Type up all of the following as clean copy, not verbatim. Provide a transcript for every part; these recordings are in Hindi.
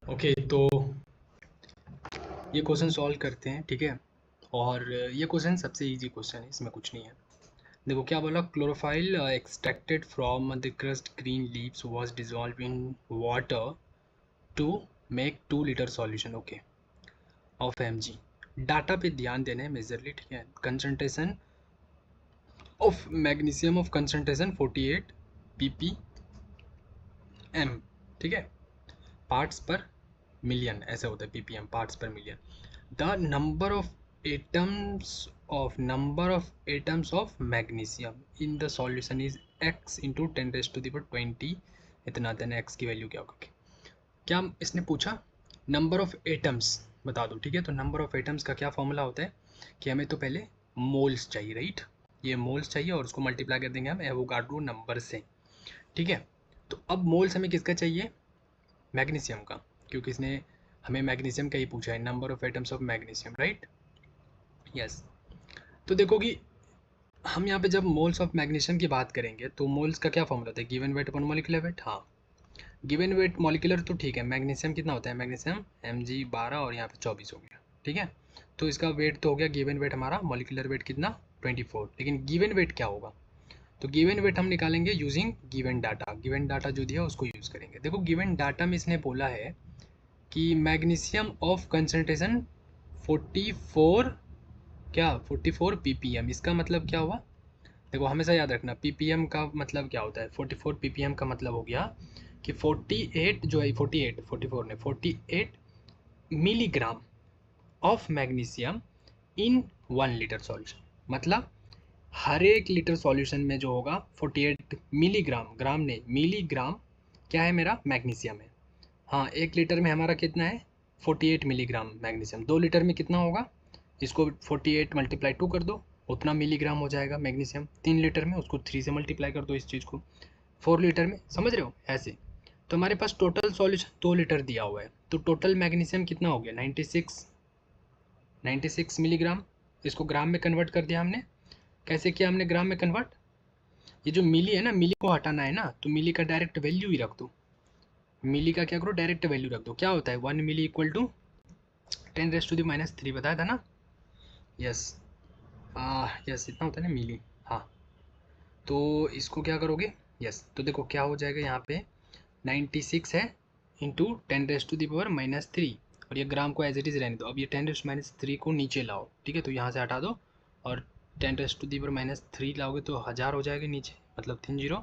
ओके, तो ये क्वेश्चन सॉल्व करते हैं, ठीक है। और ये क्वेश्चन सबसे इजी क्वेश्चन है, इसमें कुछ नहीं है। देखो क्या बोला, chlorophyll extracted from the crust green leaves was dissolve in water to make 2 litre solution, okay, of mg। Data पे ध्यान देना है मेजरली, ठीक है। Concentration of magnesium of concentration 48 ppm, ठीक है। पार्ट्स पर मिलियन ऐसे होता है, ppm पार्ट्स पर million. The number of atoms of magnesium in the solution is x into 10⁻20। इतना देना, x की वैल्यू क्या होगी। क्या इसने पूछा, नंबर ऑफ एटम्स बता दो, ठीक है। तो नंबर ऑफ एटम्स का क्या फॉर्मूला होता है कि हमें तो पहले मोल्स चाहिए, राइट। ये मोल्स चाहिए और उसको मल्टीप्लाई कर देंगे हम एवोगाड्रो नंबर से, ठीक है। तो अब मोल्स हमें किसका चाहिए, मैग्नीशियम का, क्योंकि इसने हमें मैग्नीशियम का ही पूछा है, number of atoms of magnesium, right, yes. तो देखो कि हम यहाँ पे जब मोल्स ऑफ मैग्नीशियम की बात करेंगे तो मोल्स का क्या फॉर्मूला होता है, given weight upon molecular weight. हाँ, गिवन वेट मॉलिक्यूलर तो ठीक है, मैग्नीशियम कितना होता है, मैग्नीशियम mg 12 और यहाँ पे 24 हो गया, ठीक है। तो इसका वेट तो हो गया, गिवन वेट हमारा, मॉलिक्यूलर वेट कितना 24, लेकिन गिवन वेट क्या होगा, तो गिवन वेट हम निकालेंगे using given data. Given data जो दिया उसको यूज़ करेंगे। देखो गिवन डाटा में इसने बोला है कि मैग्नीशियम ऑफ कंसंट्रेशन 44, क्या 44 ppm। इसका मतलब क्या हुआ, देखो हमेशा याद रखना ppm का मतलब क्या होता है। 44 ppm का मतलब हो गया कि 48 जो है, 48 44 ने 48 milligram of magnesium in 1 litre solution. मतलब हर एक लीटर सॉल्यूशन में जो होगा 48 मिलीग्राम, ग्राम नहीं मिलीग्राम, क्या है मेरा, मैग्नीशियम है। हाँ, 1 लीटर में हमारा कितना है 48 मिलीग्राम मैग्नीशियम। 2 लीटर में कितना होगा, इसको 48 मल्टीप्लाई 2 कर दो, उतना मिलीग्राम हो जाएगा मैग्नीशियम। 3 लीटर में उसको 3 से मल्टीप्लाई कर दो इस चीज़ को। 4 लीटर में, समझ रहे हो ऐसे। तो हमारे पास टोटल सॉल्यूशन 2 लीटर दिया हुआ है, तो टोटल मैग्नीशियम कितना हो गया 96 मिलीग्राम। इसको ग्राम में कन्वर्ट कर दिया हमने। कैसे किया हमने ग्राम में कन्वर्ट, ये जो मिली है ना, मिली को हटाना है ना, तो मिली का डायरेक्ट वैल्यू ही रख दो। मिली का क्या करो, डायरेक्ट वैल्यू रख दो। क्या होता है 1 मिली इक्वल टू 10⁻³ बताया था ना, यस, यस इतना होता है ना मिली, हाँ। तो इसको क्या करोगे, यस, तो देखो क्या हो जाएगा यहाँ पे 96 है इंटू 10⁻³ और ये ग्राम को एज इट इज़ रहने दो। अब ये 10⁻³ को नीचे लाओ, ठीक है, तो यहाँ से हटा दो और 10⁻³ लाओगे तो 1000 हो जाएगा नीचे, मतलब 3 जीरो,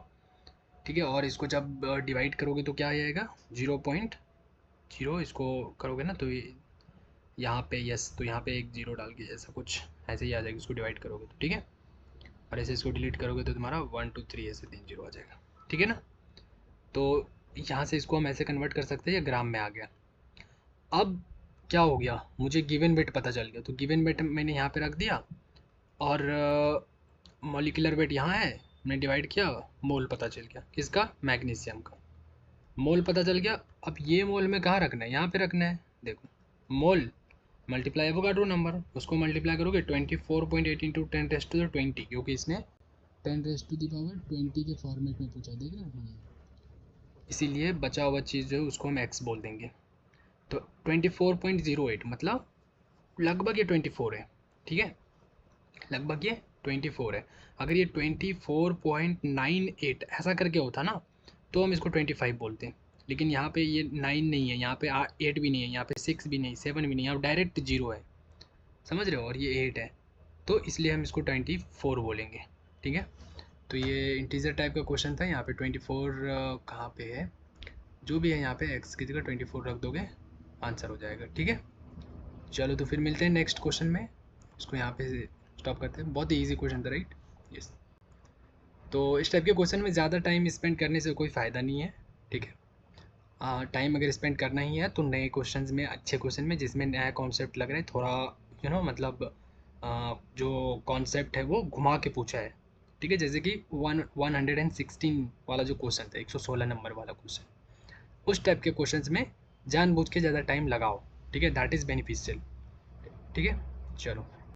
ठीक है। और इसको जब डिवाइड करोगे तो क्या आ जाएगा 0.0, इसको करोगे ना तो यहाँ पे यस, तो यहाँ पे एक जीरो डाल के ऐसा कुछ ऐसे ही आ जाएगा, इसको डिवाइड करोगे तो, ठीक है। और ऐसे इसको डिलीट करोगे तो तुम्हारा 1 2 3 ऐसे 3 जीरो आ जाएगा, ठीक है ना। तो यहाँ से इसको हम ऐसे कन्वर्ट कर सकते हैं, या ग्राम में आ गया। अब क्या हो गया, मुझे गिवन वेट पता चल गया, तो गिवन वेट मैंने यहाँ पे रख दिया और मॉलिक्यूलर वेट यहाँ है, मैंने डिवाइड किया, मोल पता चल गया किसका, मैग्नीशियम का। मोल पता चल गया। अब ये मोल में कहाँ रखना है, यहाँ पे रखना है। देखो मोल मल्टीप्लाई एवोगाड्रो नंबर, उसको मल्टीप्लाई करोगे 24.8 इंटू 10⁻20, क्योंकि इसने 10⁻20 के फॉर्मेट में पूछा, देख रहे हैं, इसीलिए बचा हुआ चीज़ जो है उसको हम x बोल देंगे। तो 24.08 मतलब लगभग ये 24 है, ठीक है, लगभग ये 24 है। अगर ये 24.98 ऐसा करके होता ना तो हम इसको 25 बोलते हैं, लेकिन यहाँ पे ये 9 नहीं है, यहाँ पे 8 भी नहीं है, यहाँ पे 6 भी नहीं, 7 भी नहीं, यहाँ डायरेक्ट 0 है, समझ रहे हो, और ये 8 है, तो इसलिए हम इसको 24 बोलेंगे, ठीक है। तो ये इंटीजर टाइप का क्वेश्चन था। यहाँ पे 24 कहाँ पे है, जो भी है यहाँ पे x की जगह 24 रख दोगे, आंसर हो जाएगा, ठीक है। चलो तो फिर मिलते हैं नेक्स्ट क्वेश्चन में, इसको यहाँ पे स्टॉप करते हैं। बहुत ही ईजी क्वेश्चन था, राइट, यस। तो इस टाइप के क्वेश्चन में ज़्यादा टाइम स्पेंड करने से कोई फ़ायदा नहीं है, ठीक है। टाइम अगर स्पेंड करना ही है तो नए क्वेश्चंस में, अच्छे क्वेश्चन में जिसमें नया कॉन्सेप्ट लग रहा है, थोड़ा मतलब जो कॉन्सेप्ट है वो घुमा के पूछा है, ठीक है। जैसे कि 116 वाला जो क्वेश्चन था, 116 नंबर वाला क्वेश्चन, उस टाइप के क्वेश्चंस में जानबूझ के ज़्यादा टाइम लगाओ, ठीक है, दैट इज़ बेनिफिशियल, ठीक है। चलो।